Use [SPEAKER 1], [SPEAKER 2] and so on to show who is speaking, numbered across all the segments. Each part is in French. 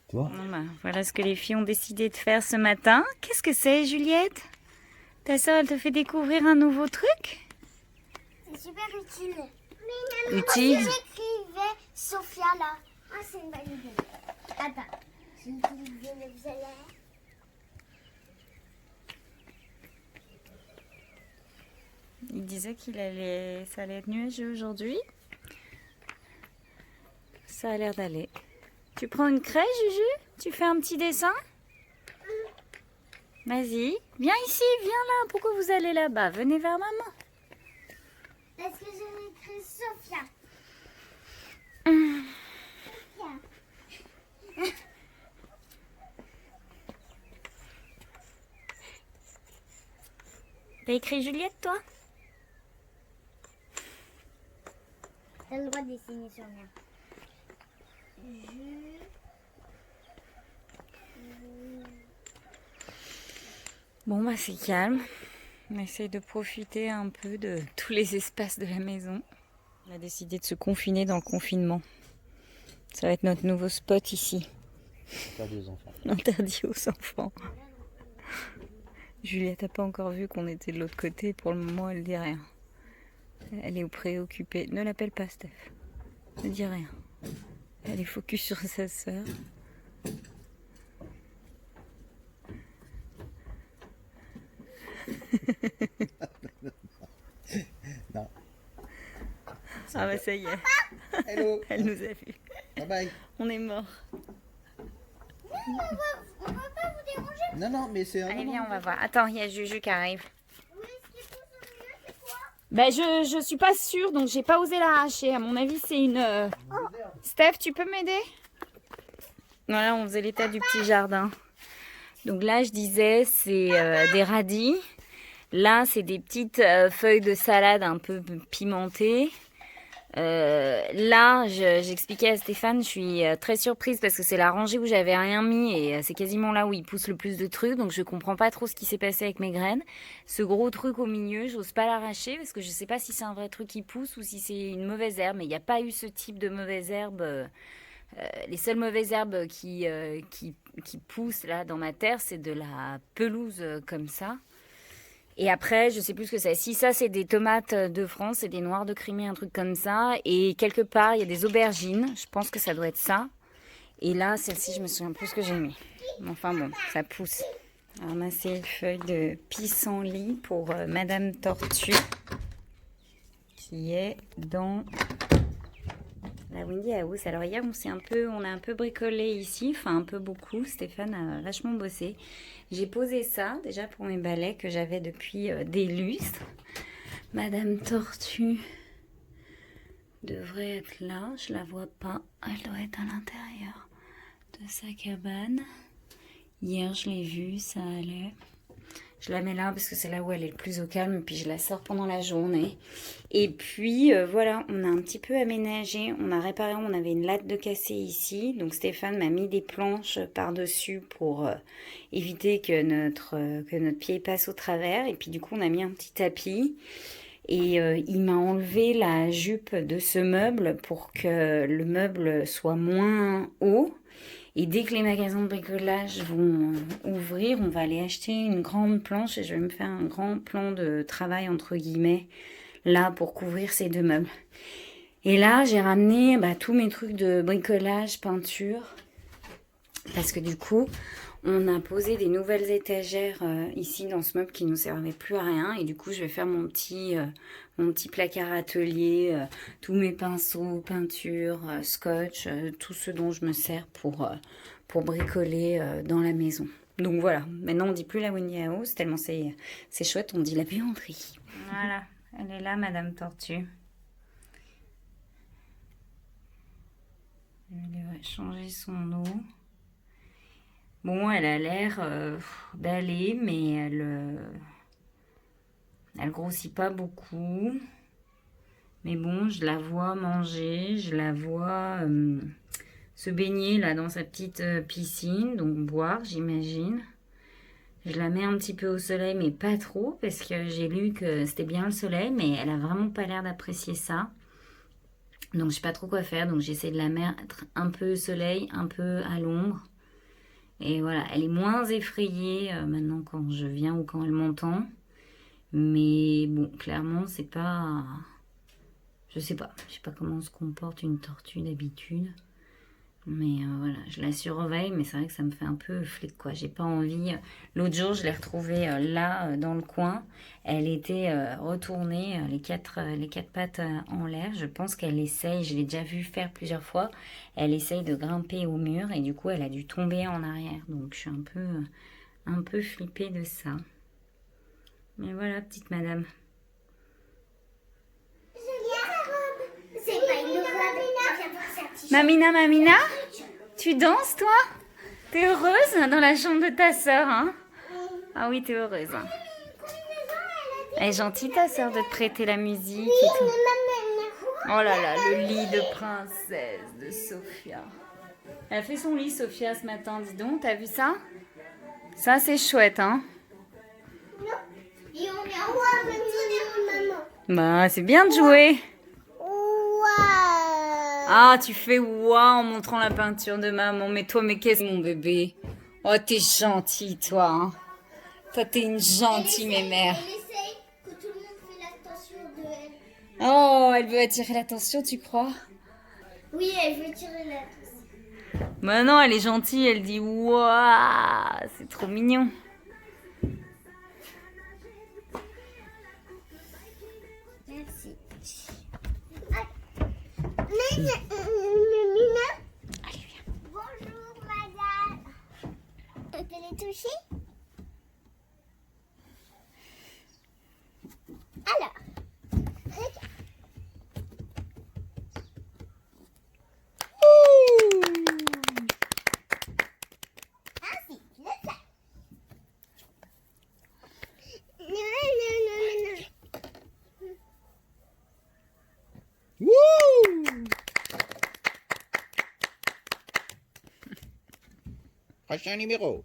[SPEAKER 1] Toi?
[SPEAKER 2] Bon, bah, voilà ce que les filles ont décidé de faire ce matin. Qu'est-ce que c'est, Juliette? Ta soeur, elle te fait découvrir un nouveau truc?
[SPEAKER 3] C'est super utile.
[SPEAKER 2] Utile.
[SPEAKER 3] J'écrivais Sophia là. Ah, c'est une bonne idée. Attends, j'ai utilisé le violet.
[SPEAKER 2] Il disait ça allait être nuageux aujourd'hui. Ça a l'air d'aller. Tu prends une craie, Juju? Tu fais un petit dessin? Vas-y, viens ici, viens là. Pourquoi vous allez là-bas? Venez vers maman.
[SPEAKER 3] Parce que j'ai écrit Sophia. Sophia.
[SPEAKER 2] T'as écrit Juliette, toi?
[SPEAKER 3] T'as le droit de dessiner sur rien.
[SPEAKER 2] Bon, bah c'est calme. On essaye de profiter un peu de tous les espaces de la maison. On a décidé de se confiner dans le confinement. Ça va être notre nouveau spot ici.
[SPEAKER 1] Interdit aux enfants.
[SPEAKER 2] Interdit aux enfants. Juliette n'a pas encore vu qu'on était de l'autre côté. Pour le moment, elle dit rien. Elle est préoccupée. Ne l'appelle pas, Steph. Ne dis rien. Elle est focus sur sa sœur.
[SPEAKER 1] Non.
[SPEAKER 2] Ah bah ça y est.
[SPEAKER 1] Hello.
[SPEAKER 2] Elle nous a vus.
[SPEAKER 1] Bye bye.
[SPEAKER 2] On est mort.
[SPEAKER 3] On va pas vous déranger.
[SPEAKER 1] Non, non, mais c'est un.
[SPEAKER 2] Allez, viens, on va voir. Attends, il y a Juju qui arrive.
[SPEAKER 3] Oui, ce qui pousse au milieu, c'est quoi?
[SPEAKER 2] Ben, je suis pas sûre, donc j'ai pas osé l'arracher. À mon avis, c'est une... Steph, tu peux m'aider? Voilà, on faisait l'état du petit jardin. Donc là, je disais, c'est des radis. Là, c'est des petites feuilles de salade un peu pimentées. Là, j'expliquais à Stéphane, je suis très surprise parce que c'est la rangée où j'avais rien mis et c'est quasiment là où il pousse le plus de trucs. Donc je comprends pas trop ce qui s'est passé avec mes graines. Ce gros truc au milieu, j'ose pas l'arracher parce que je sais pas si c'est un vrai truc qui pousse ou si c'est une mauvaise herbe. Mais il n'y a pas eu ce type de mauvaise herbe. Les seules mauvaises herbes qui poussent là dans ma terre, c'est de la pelouse comme ça. Et après, je sais plus ce que c'est. Si ça, c'est des tomates de France, c'est des noires de Crimée, un truc comme ça. Et quelque part, il y a des aubergines. Je pense que ça doit être ça. Et là, celle-ci, je me souviens plus ce que j'ai mis. Enfin bon, ça pousse. Ramasser une feuille de pissenlit pour Madame Tortue, qui est dans la Windy House. Alors hier, on a un peu bricolé ici, enfin un peu beaucoup. Stéphane a vachement bossé. J'ai posé ça déjà pour mes balais que j'avais depuis des lustres. Madame Tortue devrait être là, je la vois pas. Elle doit être à l'intérieur de sa cabane. Hier, je l'ai vue, ça allait. Je la mets là parce que c'est là où elle est le plus au calme, puis je la sors pendant la journée. Et puis voilà, on a un petit peu aménagé, on a réparé, on avait une latte de cassé ici, donc Stéphane m'a mis des planches par-dessus pour éviter que notre pied passe au travers. Et puis du coup, on a mis un petit tapis. Et il m'a enlevé la jupe de ce meuble pour que le meuble soit moins haut. Et dès que les magasins de bricolage vont ouvrir, on va aller acheter une grande planche et je vais me faire un grand plan de travail, entre guillemets, là, pour couvrir ces deux meubles. Et là, j'ai ramené tous mes trucs de bricolage, peinture, parce que du coup, on a posé des nouvelles étagères ici dans ce meuble qui ne nous servait plus à rien. Et du coup, je vais faire mon petit placard atelier, tous mes pinceaux, peinture, scotch, tout ce dont je me sers pour bricoler dans la maison. Donc voilà, maintenant on dit plus la Windy House, tellement c'est chouette, on dit la buanderie. Voilà, elle est là, Madame Tortue. Je vais lui changer son eau. Bon, elle a l'air d'aller, mais elle grossit pas beaucoup. Mais bon, je la vois manger, je la vois se baigner là dans sa petite piscine, donc boire, j'imagine. Je la mets un petit peu au soleil, mais pas trop, parce que j'ai lu que c'était bien le soleil, mais elle a vraiment pas l'air d'apprécier ça. Donc je sais pas trop quoi faire, donc j'essaie de la mettre un peu au soleil, un peu à l'ombre. Et voilà, elle est moins effrayée maintenant quand je viens ou quand elle m'entend. Mais bon, clairement, c'est pas... Je sais pas comment se comporte une tortue d'habitude. Mais voilà, je la surveille, mais c'est vrai que ça me fait un peu flic, quoi. J'ai pas envie... L'autre jour, je l'ai retrouvée là, dans le coin. Elle était retournée, les quatre pattes en l'air. Je pense qu'elle essaye, je l'ai déjà vue faire plusieurs fois, elle essaye de grimper au mur et du coup, elle a dû tomber en arrière. Donc, je suis un peu flippée de ça. Mais voilà, petite madame.
[SPEAKER 3] C'est pas une robe. Viens voir sa t-shirt.
[SPEAKER 2] Mamina, tu danses, toi? T'es heureuse dans la chambre de ta sœur, hein? Ah oui, t'es heureuse. Hein. Elle est gentille, ta sœur, de te prêter la musique et tout. Oh là là, le lit de princesse de Sophia. Elle a fait son lit, Sophia, ce matin, dis donc. T'as vu ça? Ça, c'est chouette, hein?
[SPEAKER 3] Et on est en haut avec maman.
[SPEAKER 2] Bah, c'est bien de jouer.
[SPEAKER 3] Waouh.
[SPEAKER 2] Ah, tu fais waouh en montrant la peinture de maman. Mais toi, mais qu'est-ce mon bébé? Oh, t'es gentille, toi. Hein. Toi, t'es une gentille mémère.
[SPEAKER 3] Elle essaye que tout le monde fait l'attention de elle.
[SPEAKER 2] Oh, elle veut attirer l'attention, tu crois?
[SPEAKER 3] Oui, elle veut tirer l'attention.
[SPEAKER 2] Bah non, elle est gentille, elle dit waouh, c'est trop mignon.
[SPEAKER 3] Merci.
[SPEAKER 2] Allez, viens.
[SPEAKER 3] Bonjour, madame. On peut les toucher? Alors, regarde. Ainsi, le sac. Non.
[SPEAKER 1] Wouh! Prochain numéro.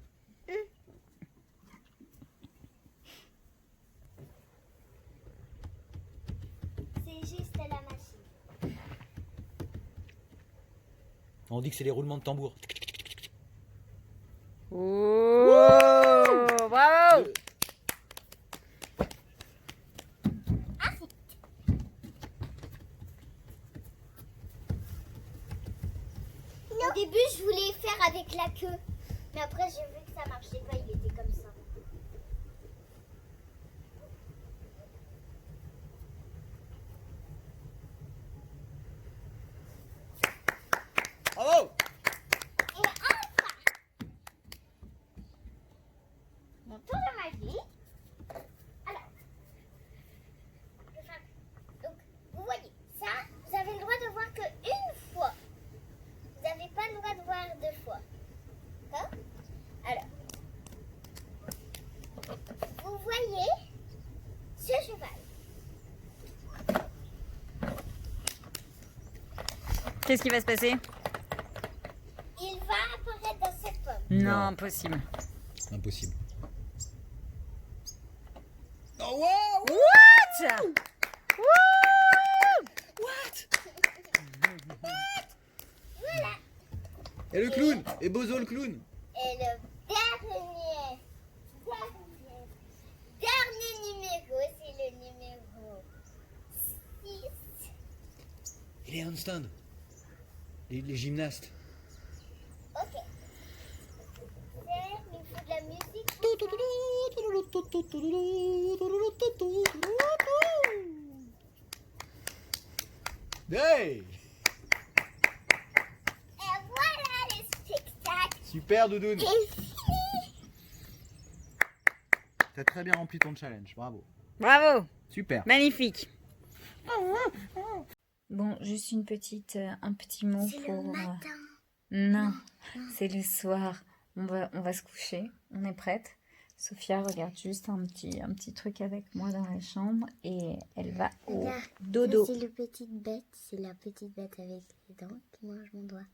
[SPEAKER 3] C'est juste la machine.
[SPEAKER 1] On dit que c'est les roulements de tambour.
[SPEAKER 2] Oh, bravo.
[SPEAKER 3] Au début, je voulais faire avec la queue. Mais après, j'ai vu que ça marchait pas, il était comme ça.
[SPEAKER 1] Bravo!
[SPEAKER 3] Et enfin, mon tour de magie. Alors, donc, vous voyez, ça, vous avez le droit de voir qu'une fois. Vous n'avez pas le droit de voir deux fois. D'accord? Alors, vous voyez ce cheval.
[SPEAKER 2] Qu'est-ce qui va se passer?
[SPEAKER 3] Il va apparaître dans cette pomme.
[SPEAKER 2] Non, impossible.
[SPEAKER 1] Impossible. Oh wow!
[SPEAKER 2] What?
[SPEAKER 3] Voilà.
[SPEAKER 1] Et le clown! Et Bozo le clown!
[SPEAKER 3] Et le dernier numéro, c'est le numéro 6.
[SPEAKER 1] Et les handstands. Les gymnastes.
[SPEAKER 3] Ok. Il faut de la musique.
[SPEAKER 1] Hey!
[SPEAKER 3] Et voilà le spectacle.
[SPEAKER 1] Super Doudoune!
[SPEAKER 3] est fini.
[SPEAKER 1] T'as très bien rempli ton challenge, bravo.
[SPEAKER 2] Bravo.
[SPEAKER 1] Super.
[SPEAKER 2] Magnifique. Bon, juste un petit mot
[SPEAKER 3] C'est
[SPEAKER 2] pour...
[SPEAKER 3] le matin.
[SPEAKER 2] Non, c'est le soir. On va se coucher. On est prête. Sophia regarde juste un petit truc avec moi dans la chambre et elle va au
[SPEAKER 3] Regarde,
[SPEAKER 2] dodo.
[SPEAKER 3] ça, c'est le petite bête. C'est la petite bête avec les dents qui mange mon doigt.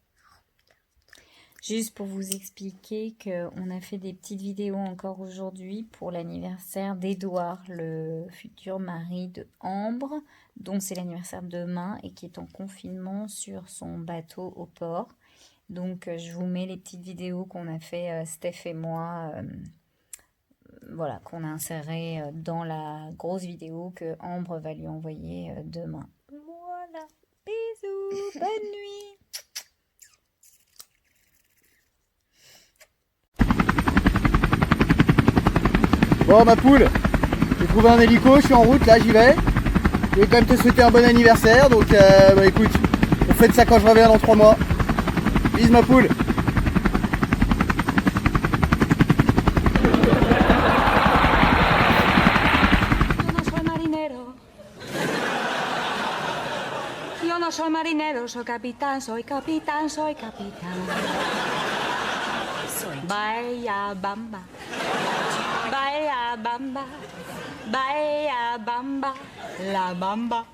[SPEAKER 2] Juste pour vous expliquer qu'on a fait des petites vidéos encore aujourd'hui pour l'anniversaire d'Édouard, le futur mari de Ambre, dont c'est l'anniversaire demain et qui est en confinement sur son bateau au port. Donc je vous mets les petites vidéos qu'on a fait Steph et moi, voilà, qu'on a insérées dans la grosse vidéo que Ambre va lui envoyer demain. Voilà, bisous, bonne nuit.
[SPEAKER 1] Bon, ma poule, j'ai trouvé un hélico, je suis en route, là, j'y vais. Je vais quand même te souhaiter un bon anniversaire, donc bah écoute, on fête ça quand je reviens dans 3 mois. Bise, ma poule.
[SPEAKER 2] Yo no soy marinero, soy capitán, soy capitán, soy capitán. Vaya bamba, vaya bamba, vaya bamba, la bamba.